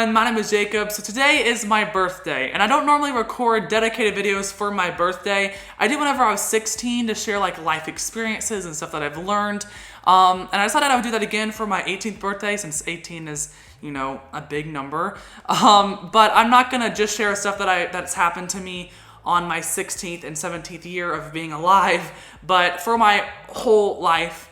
everyone, my name is Jacob. So today is my birthday, and I don't normally record dedicated videos for my birthday. I did whenever I was 16 to share like life experiences and stuff that I've learned. And I decided I would do that again for my 18th birthday since 18 is, you know, a big number. But I'm not gonna just share stuff that's happened to me on my 16th and 17th year of being alive, but for my whole life,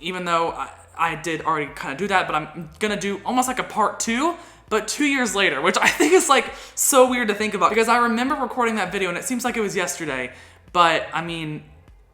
even though I did already kind of do that, but I'm gonna do almost like a part 2, but 2 years later, which I think is like so weird to think about because I remember recording that video and it seems like it was yesterday, but I mean,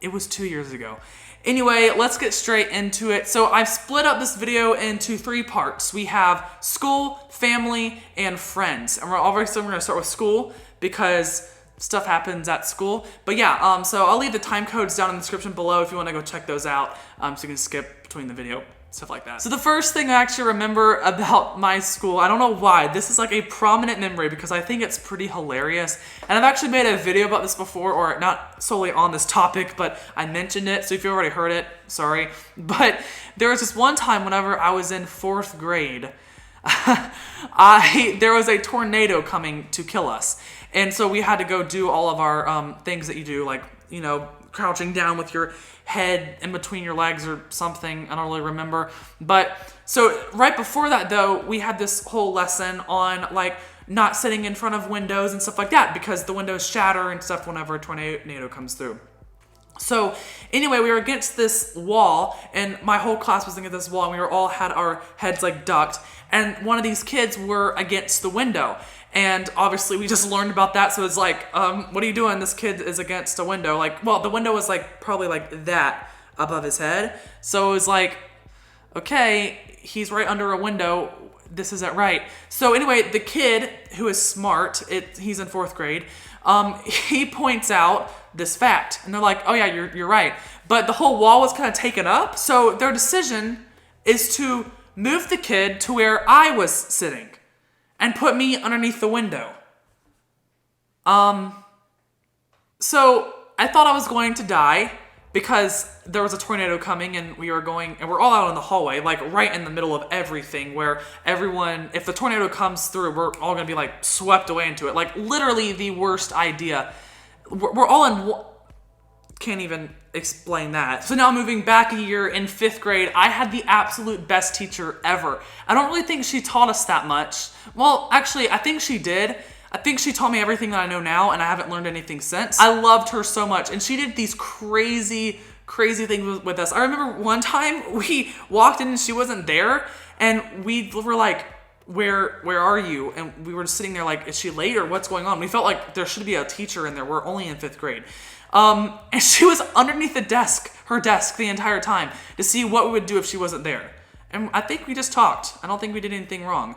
it was 2 years ago. Anyway, let's get straight into it. So I've split up this video into 3 parts. We have school, family, and friends. And we're gonna start with school because stuff happens at school. But yeah, so I'll leave the time codes down in the description below if you wanna go check those out, so you can skip between the video, stuff like that. So the first thing I actually remember about my school, I don't know why, this is like a prominent memory because I think it's pretty hilarious. And I've actually made a video about this before, or not solely on this topic, but I mentioned it, so if you already heard it, sorry. But there was this one time whenever I was in 4th grade, there was a tornado coming to kill us. And so we had to go do all of our things that you do, like, you know, crouching down with your head in between your legs or something. I don't really remember. But so right before that, though, we had this whole lesson on like not sitting in front of windows and stuff like that because the windows shatter and stuff whenever a tornado comes through. So anyway, we were against this wall and my whole class was against this wall and we all had our heads like ducked and one of these kids were against the window. And obviously we just learned about that. So it's like, what are you doing? This kid is against a window. Like, well, the window was like probably like that above his head. So it was like, okay, he's right under a window. This isn't right. So anyway, the kid who is smart, he's in 4th grade. He points out this fact and they're like, oh yeah, you're right. But the whole wall was kind of taken up. So their decision is to move the kid to where I was sitting and put me underneath the window. So I thought I was going to die because there was a tornado coming and we're all out in the hallway, like right in the middle of everything where everyone, if the tornado comes through, we're all gonna be like swept away into it. Like literally the worst idea. We're all in can't even explain that. So now moving back a year in 5th grade, I had the absolute best teacher ever. I don't really think she taught us that much. Well, actually, I think she did. I think she taught me everything that I know now and I haven't learned anything since. I loved her so much and she did these crazy things with us. I remember one time we walked in and she wasn't there and we were like, where are you? And we were just sitting there like, is she late or what's going on? We felt like there should be a teacher in there. We're only in 5th grade. And she was underneath her desk the entire time to see what we would do if she wasn't there. And I think we just talked. I don't think we did anything wrong.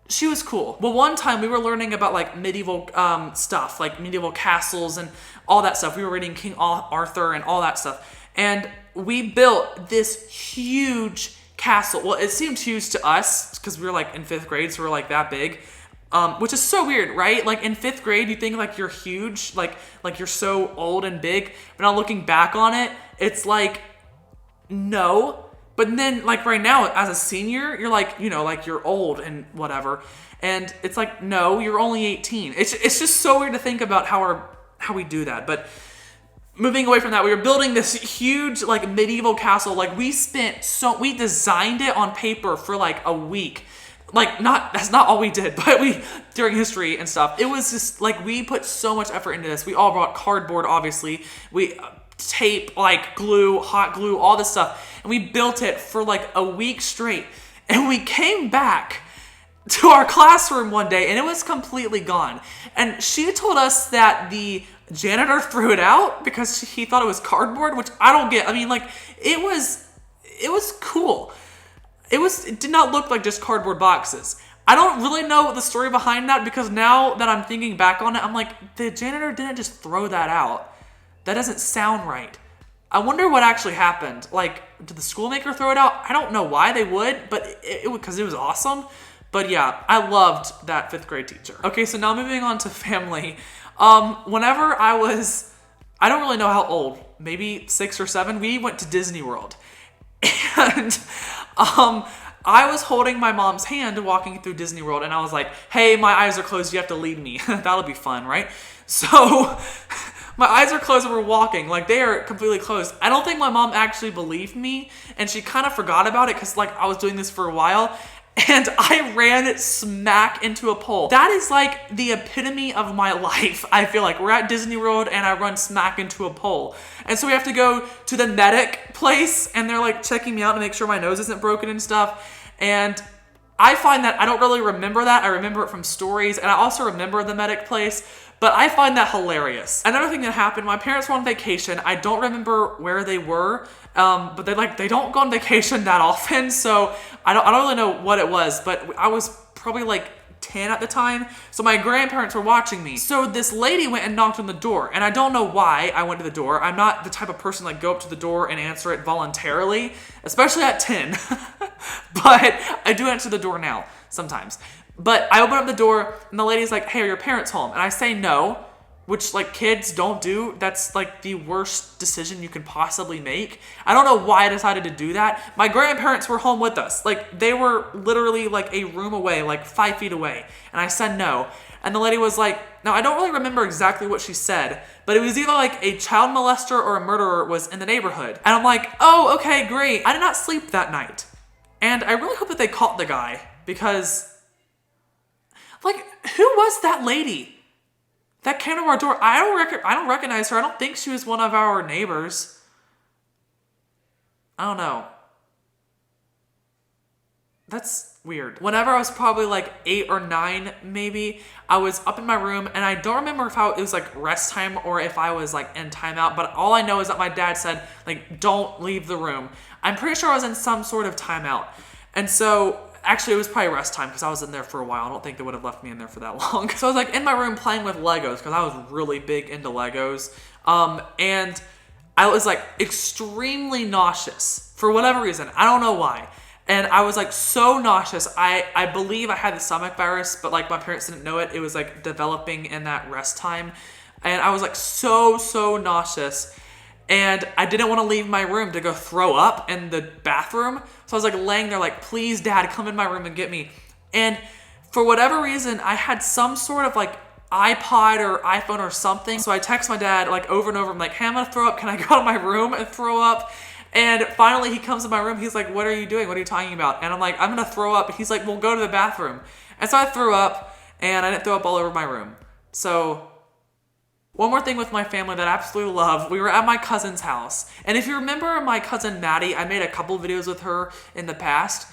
She was cool. Well, one time we were learning about like medieval stuff, like medieval castles and all that stuff. We were reading King Arthur and all that stuff. And we built this huge castle. Well, it seemed huge to us because we were like in 5th grade, so we were like that big. Which is so weird, right? Like in 5th grade, you think like you're huge, like you're so old and big. But now looking back on it, it's like, no. But then like right now, as a senior, you're like, you know, like you're old and whatever. And it's like, no, you're only 18. It's just so weird to think about how we do that. But moving away from that, we were building this huge like medieval castle. Like we designed it on paper for like a week. Like that's not all we did, but during history and stuff, it was just like, we put so much effort into this. We all brought cardboard, obviously. We tape, like glue, hot glue, all this stuff. And we built it for like a week straight. And we came back to our classroom one day and it was completely gone. And she told us that the janitor threw it out because he thought it was cardboard, which I don't get. I mean, like it was cool. It did not look like just cardboard boxes. I don't really know the story behind that because now that I'm thinking back on it, I'm like, the janitor didn't just throw that out. That doesn't sound right. I wonder what actually happened. Like, did the schoolmaker throw it out? I don't know why they would, but because it was awesome. But yeah, I loved that 5th grade teacher. Okay, so now moving on to family. Whenever I don't really know how old, maybe 6 or 7, we went to Disney World. And I was holding my mom's hand walking through Disney World, and I was like, hey, my eyes are closed, you have to lead me. That'll be fun, right? So my eyes are closed and we're walking. Like, they are completely closed. I don't think my mom actually believed me, and she kind of forgot about it because, like, I was doing this for a while, and I ran smack into a pole. That is like the epitome of my life. I feel like we're at Disney World and I run smack into a pole. And so we have to go to the medic place, and they're like checking me out to make sure my nose isn't broken and stuff. And I find that I don't really remember that. I remember it from stories, and I also remember the medic place, but I find that hilarious. Another thing that happened, my parents were on vacation. I don't remember where they were, but they don't go on vacation that often, so I don't really know what it was, but I was probably like 10 at the time, so my grandparents were watching me. So this lady went and knocked on the door, and I don't know why I went to the door. I'm not the type of person like go up to the door and answer it voluntarily, especially at 10, but I do answer the door now sometimes. But I open up the door, and the lady's like, hey, are your parents home? And I say no, which, like, kids don't do. That's, like, the worst decision you could possibly make. I don't know why I decided to do that. My grandparents were home with us. Like, they were literally, like, a room away, like, 5 feet away. And I said no. And the lady was like, now, I don't really remember exactly what she said, but it was either, like, a child molester or a murderer was in the neighborhood. And I'm like, oh, okay, great. I did not sleep that night. And I really hope that they caught the guy, because, like, who was that lady that came to our door? I don't recognize her. I don't think she was one of our neighbors. I don't know. That's weird. Whenever I was probably like 8 or 9, maybe, I was up in my room, and I don't remember if it was like rest time or if I was like in timeout, but all I know is that my dad said, like, don't leave the room. I'm pretty sure I was in some sort of timeout. And so, actually, it was probably rest time because I was in there for a while. I don't think they would have left me in there for that long. So I was like in my room playing with Legos because I was really big into Legos. And I was like extremely nauseous for whatever reason. I don't know why. And I was like so nauseous. I believe I had the stomach virus, but like my parents didn't know it. It was like developing in that rest time. And I was like so nauseous. And I didn't want to leave my room to go throw up in the bathroom. So I was like laying there like, please, Dad, come in my room and get me. And for whatever reason, I had some sort of like iPod or iPhone or something. So I text my dad like over and over. I'm like, hey, I'm going to throw up. Can I go to my room and throw up? And finally he comes in my room. He's like, what are you doing? What are you talking about? And I'm like, I'm going to throw up. He's like, well, go to the bathroom. And so I threw up, and I didn't throw up all over my room. So one more thing with my family that I absolutely love. We were at my cousin's house. And if you remember my cousin Maddie, I made a couple videos with her in the past.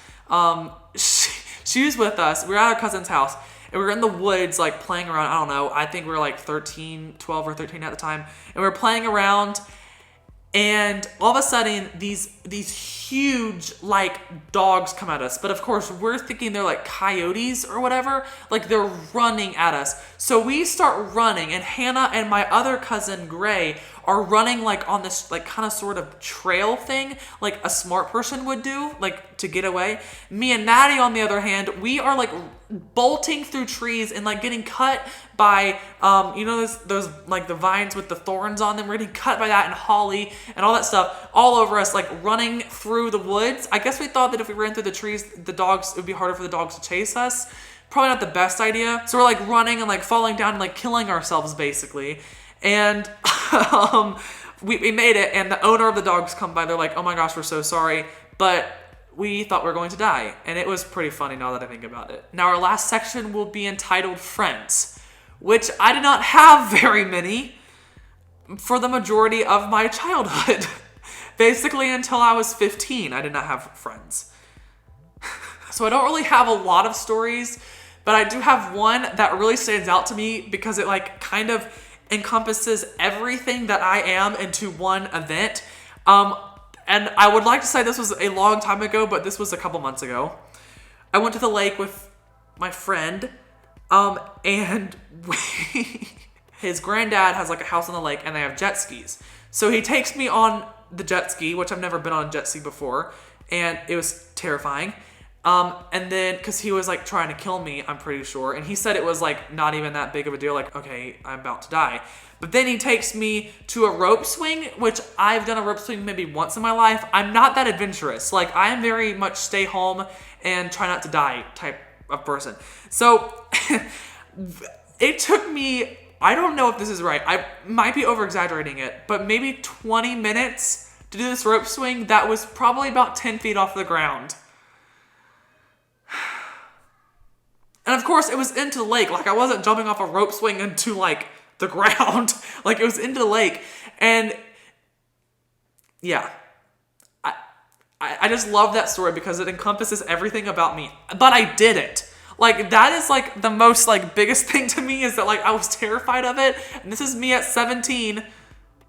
She was with us. We were at our cousin's house, and we were in the woods, like playing around. I don't know. I think we were like 12 or 13 at the time. And we were playing around, and all of a sudden, these huge, like, dogs come at us. But of course, we're thinking they're like coyotes or whatever. Like, they're running at us. So we start running, and Hannah and my other cousin, Gray, are running, like, on this, like, kind of sort of trail thing, like a smart person would do, like, to get away. Me and Maddie, on the other hand, we are, like, bolting through trees and, like, getting cut by, you know, those, like, the vines with the thorns on them. We're getting cut by that, and holly and all that stuff all over us, like, running through the woods. I guess we thought that if we ran through the trees, it would be harder for the dogs to chase us. Probably not the best idea. So we're, like, running and, like, falling down and, like, killing ourselves, basically. And we made it, and the owner of the dogs come by. They're like, oh my gosh, we're so sorry. But we thought we were going to die. And it was pretty funny now that I think about it. Now, our last section will be entitled Friends, which I did not have very many for the majority of my childhood. Basically, until I was 15, I did not have friends. So I don't really have a lot of stories, but I do have one that really stands out to me because it, like, kind of encompasses everything that I am into one event. And I would like to say this was a long time ago, but this was a couple months ago. I went to the lake with my friend, and his granddad has, like, a house on the lake, and they have jet skis. So he takes me on the jet ski, which I've never been on a jet ski before, and it was terrifying. And then, because he was like trying to kill me, I'm pretty sure. And he said it was like not even that big of a deal. Like, okay, I'm about to die. But then he takes me to a rope swing, which I've done a rope swing maybe once in my life. I'm not that adventurous. Like, I am very much stay home and try not to die type of person. So it took me, I don't know if this is right. I might be over exaggerating it, but maybe 20 minutes to do this rope swing. That was probably about 10 feet off the ground. And of course, it was into the lake. Like, I wasn't jumping off a rope swing into, like, the ground. Like, it was into the lake. And, yeah. I just love that story because it encompasses everything about me. But I did it. Like, that is, like, the most, like, biggest thing to me is that, like, I was terrified of it. And this is me at 17.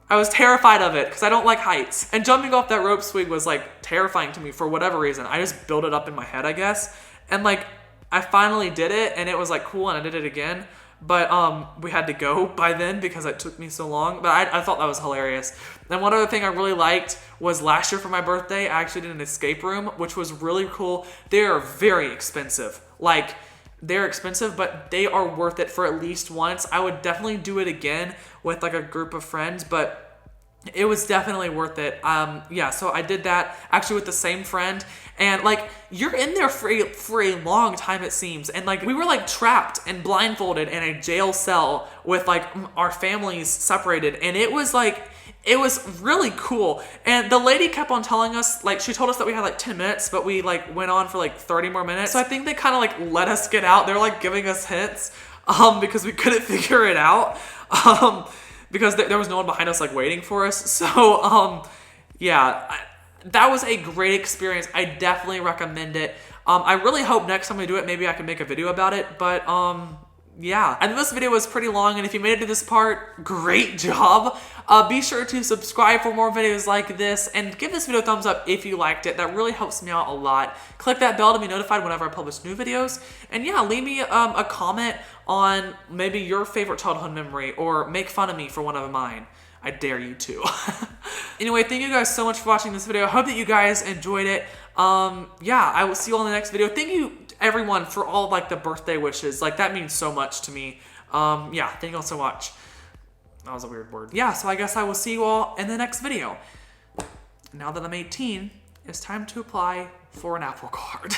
I was terrified of it because I don't like heights. And jumping off that rope swing was, like, terrifying to me for whatever reason. I just built it up in my head, I guess. And, like, I finally did it, and it was, like, cool, and I did it again. But we had to go by then because it took me so long. But I thought that was hilarious. And one other thing I really liked was last year for my birthday, I actually did an escape room, which was really cool. They are very expensive. Like, they're expensive, but they are worth it for at least once. I would definitely do it again with, like, a group of friends, but it was definitely worth it. Yeah, so I did that actually with the same friend. And, like, you're in there for a long time, it seems. And, like, we were, like, trapped and blindfolded in a jail cell with, like, our families separated. And it was, like, it was really cool. And the lady kept on telling us, like, she told us that we had, like, 10 minutes, but we, like, went on for, like, 30 more minutes. So I think they kind of, like, let us get out. They're, like, giving us hints because we couldn't figure it out. Because there was no one behind us, like, waiting for us. So, yeah, that was a great experience. I definitely recommend it. I really hope next time we do it, maybe I can make a video about it. But, yeah. And this video was pretty long, and if you made it to this part, great job. Be sure to subscribe for more videos like this, and give this video a thumbs up if you liked it. That really helps me out a lot. Click that bell to be notified whenever I publish new videos. And yeah, leave me a comment on maybe your favorite childhood memory, or make fun of me for one of mine. I dare you to. Anyway, thank you guys so much for watching this video. I hope that you guys enjoyed it. Yeah, I will see you all in the next video. Thank you, everyone, for all, like, the birthday wishes. Like, that means so much to me. Yeah, thank you all so much. That was a weird word. Yeah, so I guess I will see you all in the next video. Now that I'm 18, it's time to apply for an Apple Card.